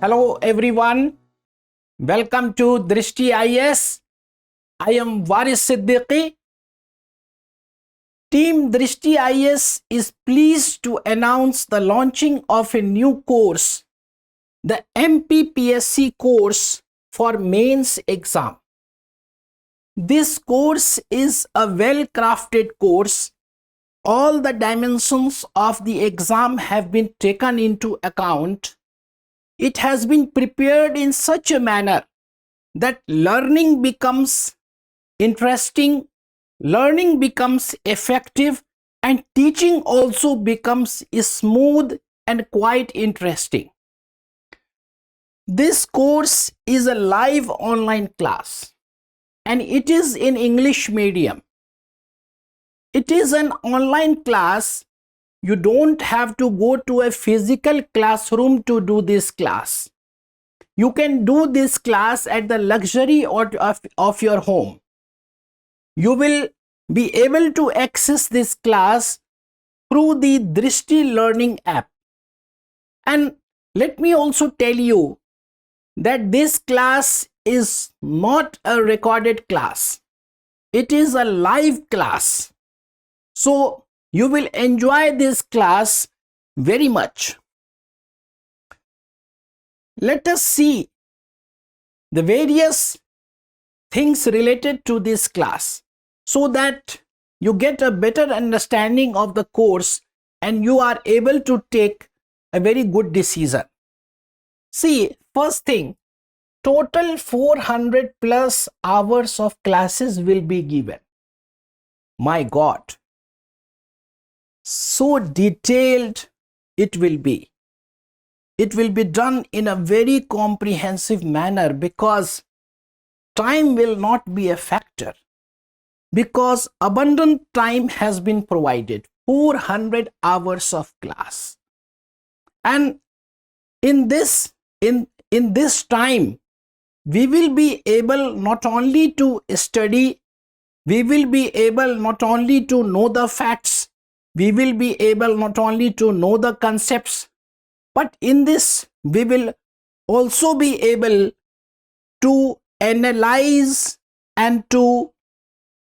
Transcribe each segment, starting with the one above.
Hello everyone, welcome to Drishti IAS. I am Waris Siddiqui. Team Drishti IAS is pleased to announce the launching of a new course, the MPPSC course for mains exam. This course is a well-crafted course. All the dimensions of the exam have been taken into account. It has been prepared in such a manner that learning becomes interesting, learning becomes effective, and teaching also becomes smooth and quite interesting. This course is a live online class and it is in English medium. It is an online class. You don't have to go to a physical classroom to do this class. You can do this class at the luxury of your home. You will be able to access this class through the Drishti Learning App. And let me also tell you that this class is not a recorded class. It is a live class. So you will enjoy this class very much. Let us see the various things related to this class so that you get a better understanding of the course and you are able to take a very good decision. See, first thing, total 400 plus hours of classes will be given. My God. So detailed it will be. It will be done in a very comprehensive manner because time will not be a factor, because abundant time has been provided, 400 hours of class. And in this time, we will be able not only to study, we will be able not only to know the facts, we will be able not only to know the concepts, but in this we will also be able to analyze and to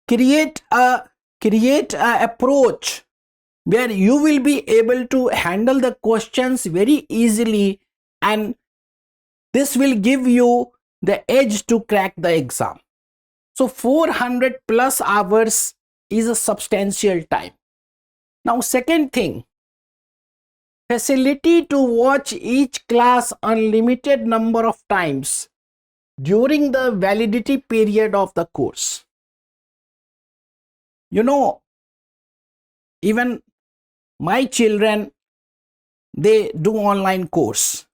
create a approach where you will be able to handle the questions very easily, and this will give you the edge to crack the exam. So 400 plus hours is a substantial time. Now, second thing, facility to watch each class unlimited number of times during the validity period of the course. You know, even my children, they do online course.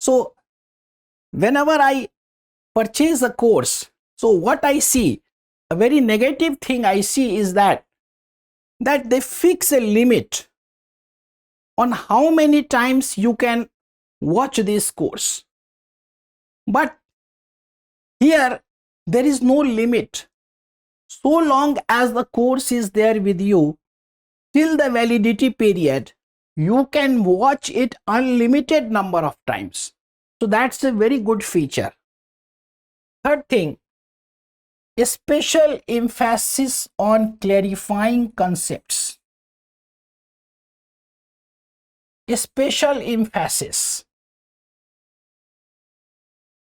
So whenever I purchase a course, so what I see, a very negative thing I see is that they fix a limit on how many times you can watch this course. But here there is no limit. So long as the course is there with you till the validity period, you can watch it unlimited number of times. So that's a very good feature. Third thing, a special emphasis on clarifying concepts. A special emphasis.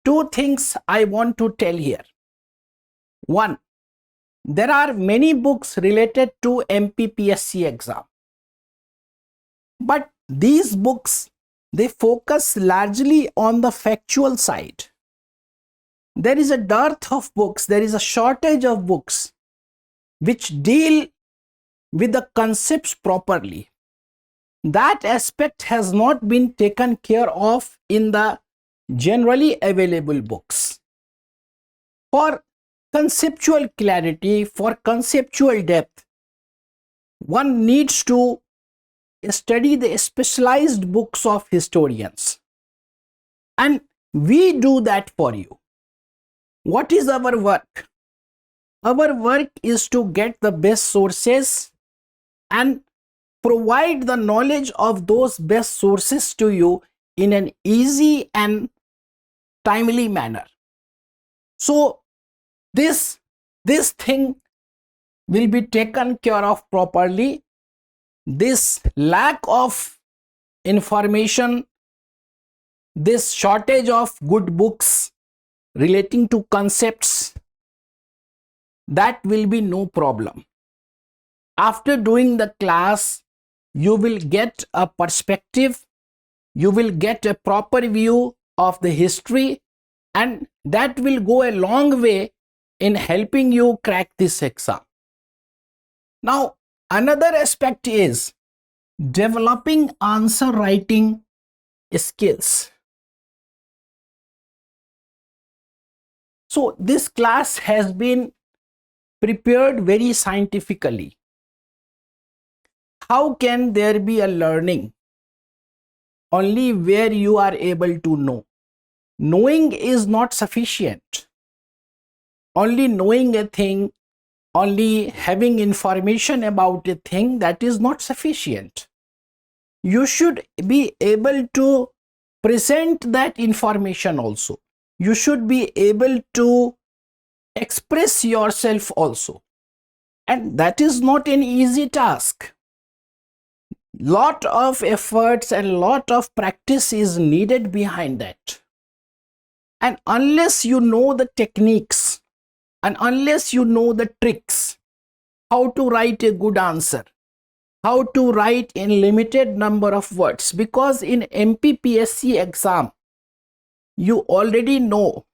Two things I want to tell here. One, there are many books related to MPPSC exam. But these books, they focus largely on the factual side. There is a dearth of books, there is a shortage of books which deal with the concepts properly. That aspect has not been taken care of in the generally available books. For conceptual clarity, for conceptual depth, one needs to study the specialized books of historians. And we do that for you. What is our work? Our work is to get the best sources and provide the knowledge of those best sources to you in an easy and timely manner. So this thing will be taken care of properly. This lack of information, this shortage of good books relating to concepts, that will be no problem. After doing the class, you will get a perspective, you will get a proper view of the history, and that will go a long way in helping you crack this exam. Now, another aspect is developing answer writing skills. So this class has been prepared very scientifically. How can there be a learning? Only where you are able to know. Knowing is not sufficient. Only knowing a thing, only having information about a thing, that is not sufficient. You should be able to present that information also. You should be able to express yourself also. And that is not an easy task. Lot of efforts and lot of practice is needed behind that. And unless you know the techniques and unless you know the tricks, how to write a good answer, how to write in limited number of words, because in MPPSC exam, you already know.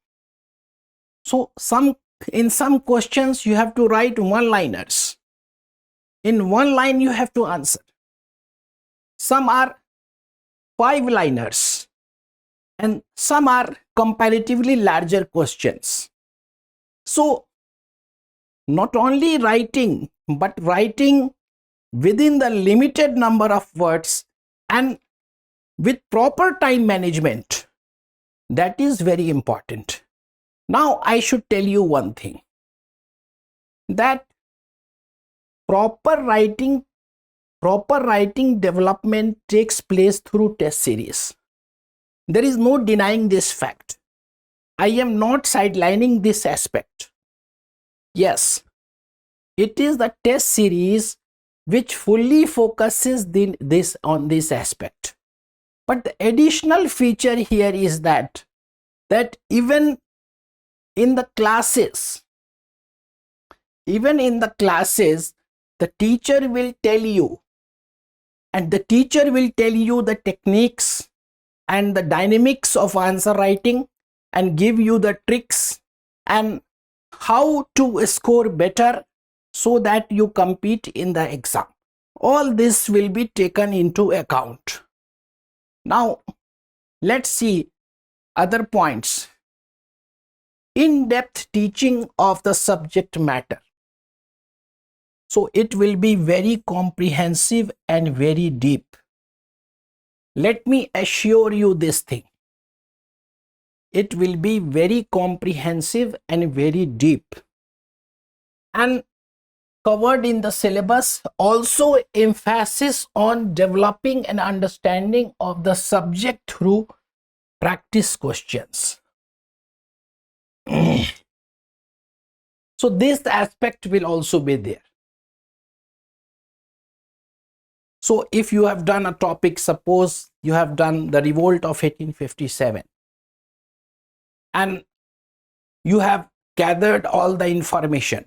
So in some questions, you have to write one-liners. In one line, you have to answer. Some are 5-liners and some are comparatively larger questions. So not only writing, but writing within the limited number of words and with proper time management, that is very important. Now I should tell you one thing, that proper writing development takes place through test series. There is no denying this fact. I am not sidelining this aspect. Yes, it is the test series which fully focuses on this aspect. But the additional feature here is that even in the classes, the teacher will tell you, and the teacher will tell you the techniques and the dynamics of answer writing and give you the tricks and how to score better so that you compete in the exam. All this will be taken into account. Now, let's see other points. In-depth teaching of the subject matter. So it will be very comprehensive and very deep. Let me assure you this thing. It will be very comprehensive and very deep. And covered in the syllabus, also emphasis on developing an understanding of the subject through practice questions. So this aspect will also be there. So if you have done a topic, suppose you have done the revolt of 1857 and you have gathered all the information.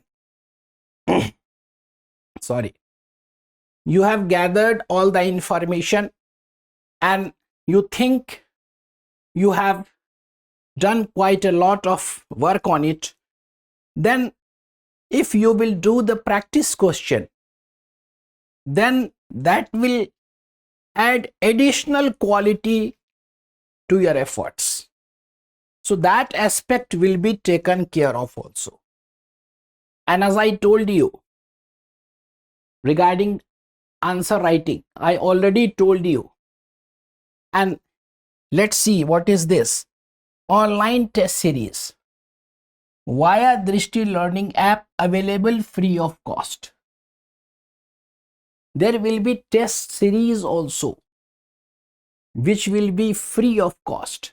Sorry. You have gathered all the information and you think you have done quite a lot of work on it. Then if you will do the practice question, then that will add additional quality to your efforts. So that aspect will be taken care of also. And as I told you regarding answer writing, I already told you. And let's see what is this. Online test series via Drishti Learning App, available free of cost. There will be test series also. which will be free of cost.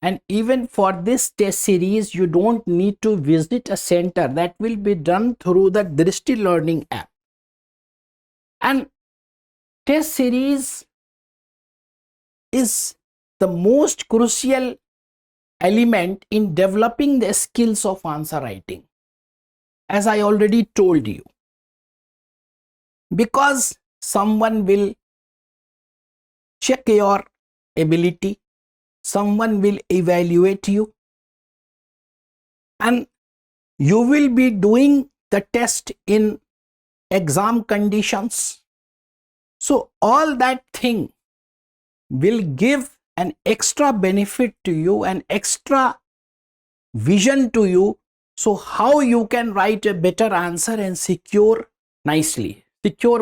And even for this test series, you don't need to visit a center. That will be done through the Drishti Learning App. And test series is the most crucial element in developing the skills of answer writing, as I already told you, because someone will check your ability, someone will evaluate you, and you will be doing the test in exam conditions. So all that thing will give an extra benefit to you, an extra vision to you, so how you can write a better answer and secure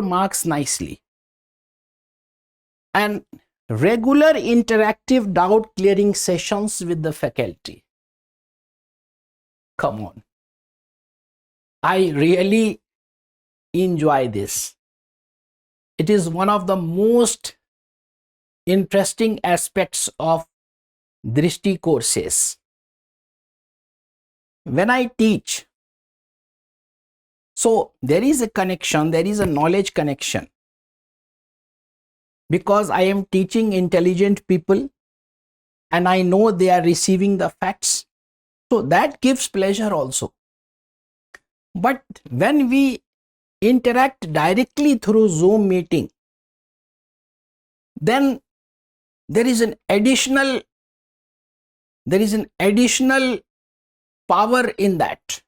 marks nicely. And regular interactive doubt clearing sessions with the faculty. Come on, I really enjoy this. It is one of the most interesting aspects of Drishti courses. When I teach, so there is a connection, there is a knowledge connection, because I am teaching intelligent people and I know they are receiving the facts. So that gives pleasure also. But when we interact directly through Zoom meeting, then there is an additional power in that.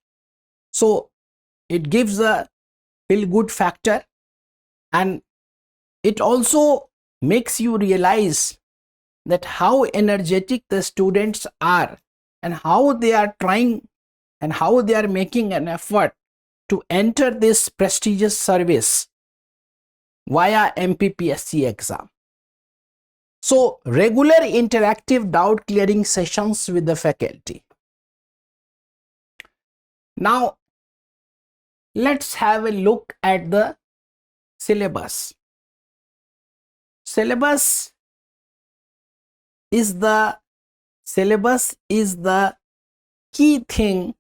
So it gives a feel good factor, and it also makes you realize that how energetic the students are and how they are trying and how they are making an effort to enter this prestigious service via MPPSC exam. So regular interactive doubt clearing sessions with the faculty. Now let's have a look at the syllabus. Syllabus is the key thing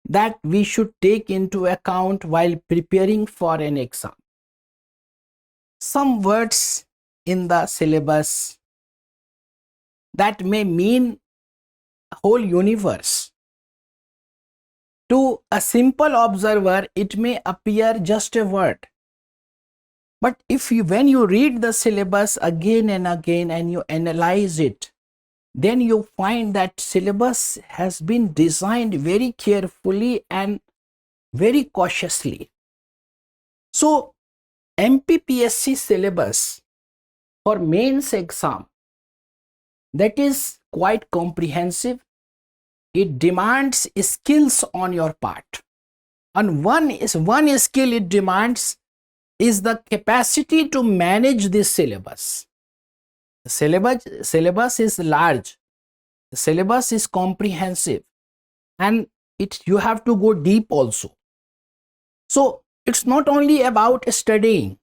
that we should take into account while preparing for an exam. Some words in the syllabus that may mean a whole universe. To a simple observer, it may appear just a word. But when you read the syllabus again and again and you analyze it, then you find that syllabus has been designed very carefully and very cautiously. So MPPSC syllabus for mains exam, that is quite comprehensive. It demands skills on your part, and one skill it demands is the capacity to manage this syllabus. The syllabus is large, the syllabus is comprehensive, and you have to go deep also. So it's not only about studying,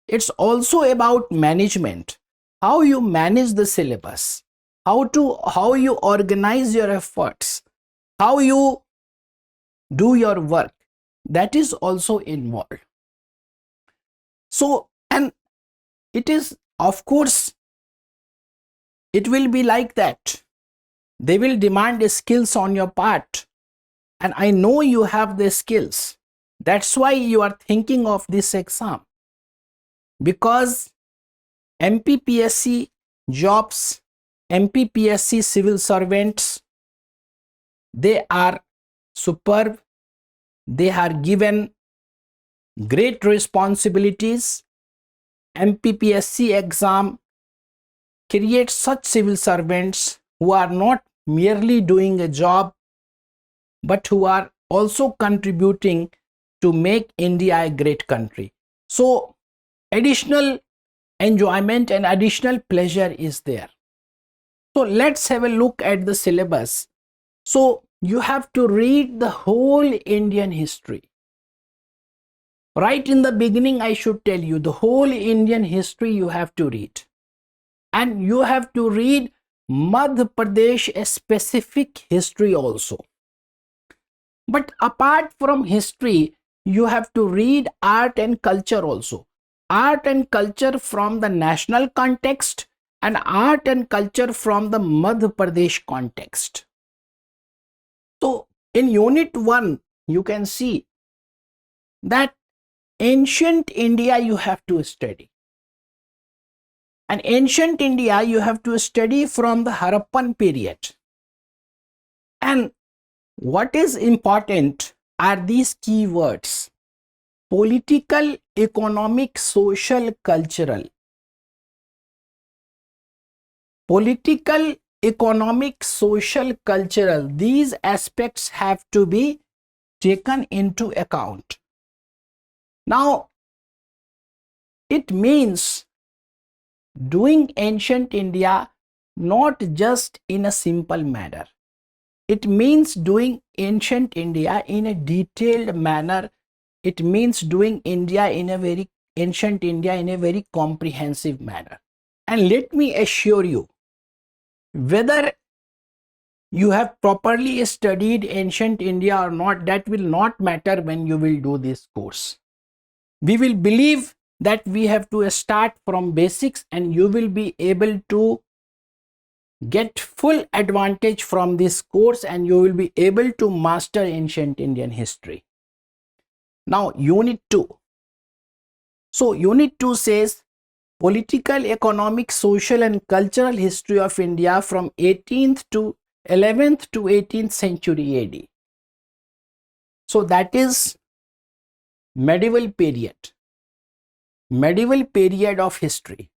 it's also about management. How you manage the syllabus, how you organize your efforts, how you do your work, that is also involved. So, and it is, of course, it will be like that. They will demand skills on your part, and I know you have the skills. That's why you are thinking of this exam, because MPPSC jobs, MPPSC civil servants, they are superb. They are given great responsibilities. MPPSC exam creates such civil servants who are not merely doing a job, but who are also contributing to make India a great country. So additional enjoyment and additional pleasure is there. So let's have a look at the syllabus. So you have to read the whole Indian history. Right in the beginning, I should tell you, the whole Indian history you have to read. and you have to read Madhya Pradesh specific history also. But apart from history, you have to read art and culture also. Art and culture from the national context and art and culture from the Madhya Pradesh context. So in unit 1, you can see that ancient India you have to study. And ancient India you have to study from the Harappan period. And what is important are these keywords: political, economic, social, cultural. Political, economic, social, cultural. These aspects have to be taken into account. Now, it means doing ancient India not just in a simple manner. It means doing ancient India in a detailed manner. It means doing ancient India in a very comprehensive manner. And let me assure you, whether you have properly studied ancient India or not, that will not matter when you will do this course. We will believe that we have to start from basics, and you will be able to get full advantage from this course, and you will be able to master ancient Indian history. Now, unit 2. So, unit 2 says political, economic, social and cultural history of India from 11th to 18th century AD. So, that is medieval period of history.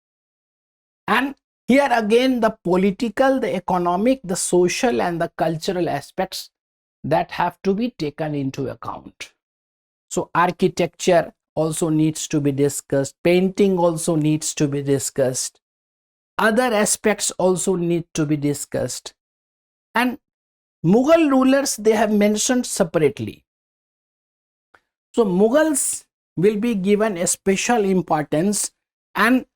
And here again, the political, the economic, the social and the cultural aspects that have to be taken into account. So architecture also needs to be discussed, painting also needs to be discussed, other aspects also need to be discussed. And Mughal rulers, they have mentioned separately. So Mughals will be given a special importance, and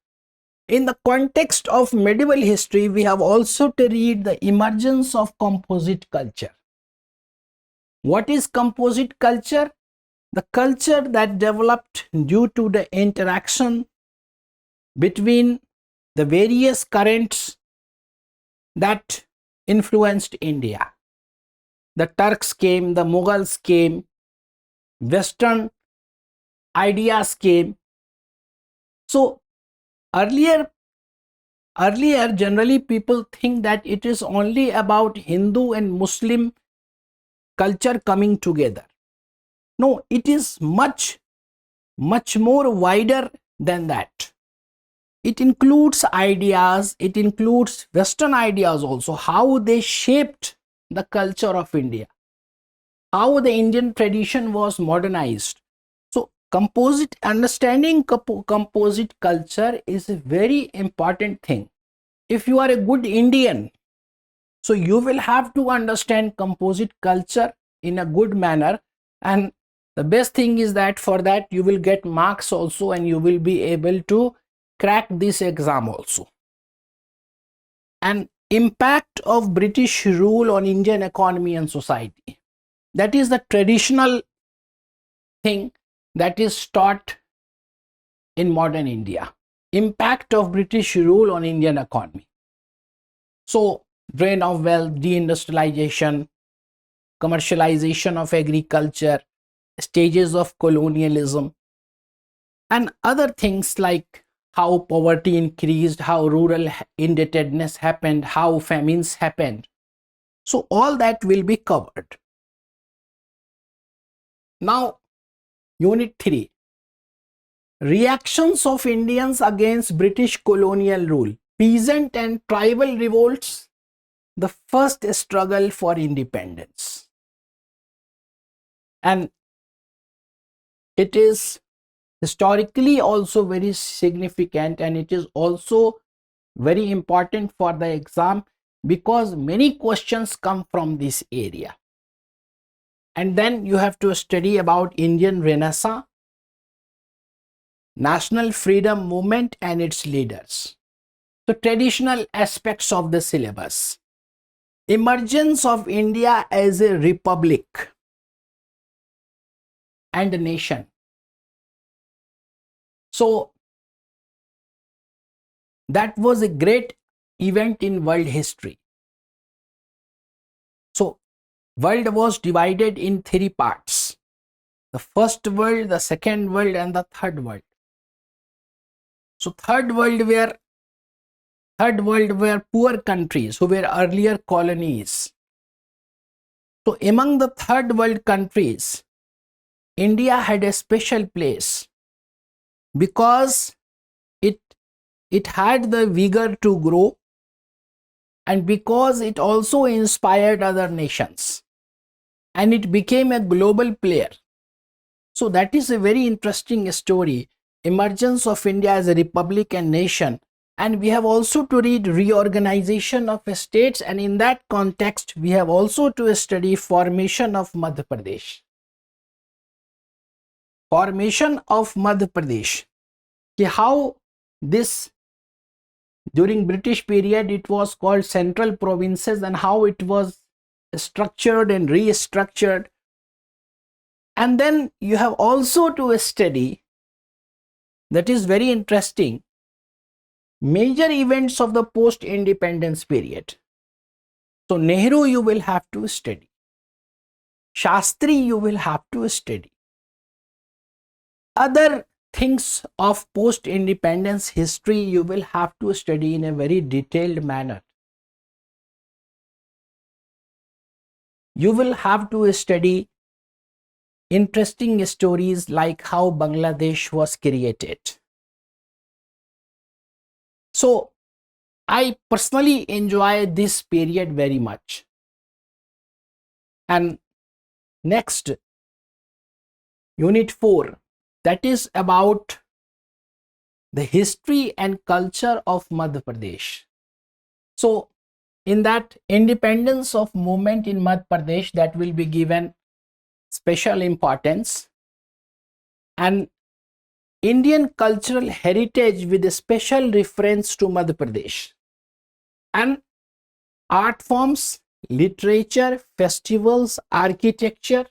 in the context of medieval history, we have also to read the emergence of composite culture. What is composite culture? The culture that developed due to the interaction between the various currents that influenced India. The Turks came, the Mughals came, Western ideas came. So earlier generally people think that it is only about Hindu and Muslim culture coming together. No, it is much more wider than that. It includes ideas, it includes Western ideas also, how they shaped the culture of India, how the Indian tradition was modernized. So understanding composite culture is a very important thing. If you are a good Indian, so you will have to understand composite culture in a good manner, and the best thing is that for that you will get marks also, and you will be able to crack this exam also. And impact of British rule on Indian economy and society. That is the traditional thing that is taught in modern India. Impact of British rule on Indian economy. So, drain of wealth, deindustrialization, commercialization of agriculture, stages of colonialism, and other things like how poverty increased, how rural indebtedness happened, how famines happened. So all that will be covered. Now, unit 3. Reactions of Indians against British colonial rule, peasant and tribal revolts, the first struggle for independence. And it is historically also very significant, and it is also very important for the exam because many questions come from this area. And then you have to study about Indian Renaissance, national freedom movement and its leaders. So traditional aspects of the syllabus. Emergence of India as a republic and a nation. So that was a great event in world history. So world was divided in three parts: the first world, the second world, and the third world. So third world were poor countries who were earlier colonies. So among the third world countries, India had a special place because it had the vigor to grow, and because it also inspired other nations, and it became a global player. So that is a very interesting story, emergence of India as a republic and nation. And we have also to read reorganization of states, and in that context we have also to study formation of Madhya Pradesh. Formation of Madhya Pradesh, how this during British period it was called central provinces, and how it was structured and restructured. And then you have also to study, that is very interesting, major events of the post-independence period. So Nehru you will have to study, Shastri you will have to study, other things of post-independence history you will have to study in a very detailed manner. You will have to study interesting stories like how Bangladesh was created. So I personally enjoy this period very much. And next, Unit 4, that is about the history and culture of Madhya Pradesh. So in that, independence of movement in Madhya Pradesh, that will be given special importance, and Indian cultural heritage with a special reference to Madhya Pradesh, and art forms, literature, festivals, architecture,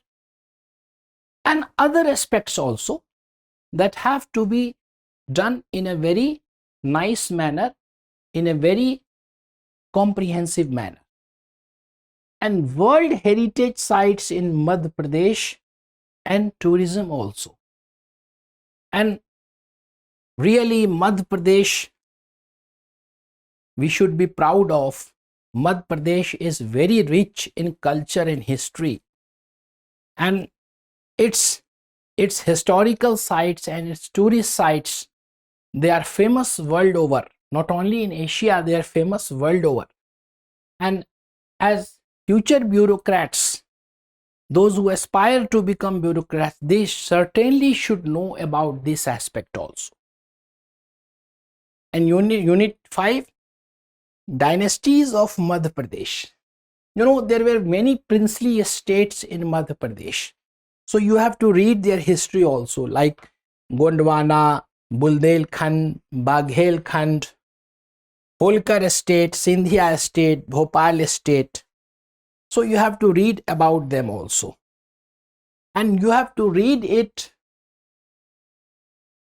and other aspects also that have to be done in a very nice manner, in a very comprehensive manner. And World Heritage Sites in Madhya Pradesh and tourism also. And really Madhya Pradesh, we should be proud of. Madhya Pradesh is very rich in culture and history, and its historical sites and its tourist sites, they are famous world over. Not only in Asia, they are famous world over. And as future bureaucrats, those who aspire to become bureaucrats, they certainly should know about this aspect also. And unit 5, dynasties of Madhya Pradesh. You know, there were many princely estates in Madhya Pradesh. So you have to read their history also, like Gondwana, Buldelkhand, Baghelkhand, Holkar estate, Sindhia estate, Bhopal estate. So you have to read about them also. And you have to read it,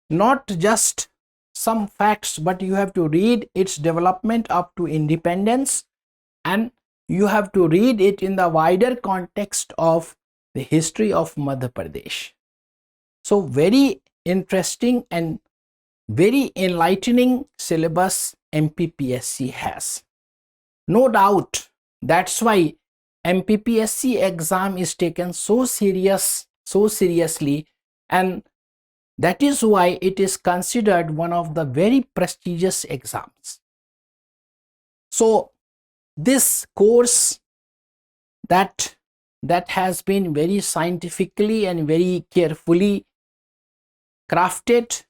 not just some facts, but you have to read its development up to independence, and you have to read it in the wider context of the history of Madhya Pradesh. So very interesting and very enlightening syllabus MPPSC has. No doubt, that's why MPPSC exam is taken so seriously, and that is why it is considered one of the very prestigious exams. So this course that has been very scientifically and very carefully crafted,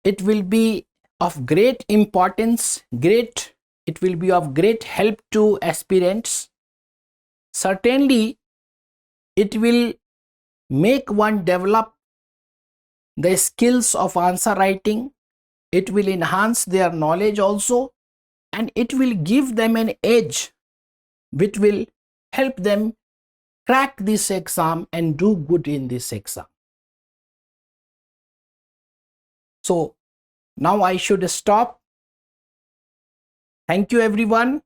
it will be of great importance, it will be of great help to aspirants. Certainly it will make one develop the skills of answer writing, it will enhance their knowledge also, and it will give them an edge which will help them crack this exam and do good in this exam. So now I should stop. Thank you everyone.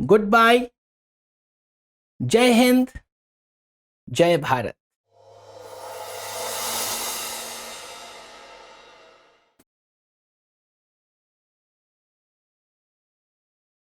Goodbye. Jai Hind, Jai Bharat.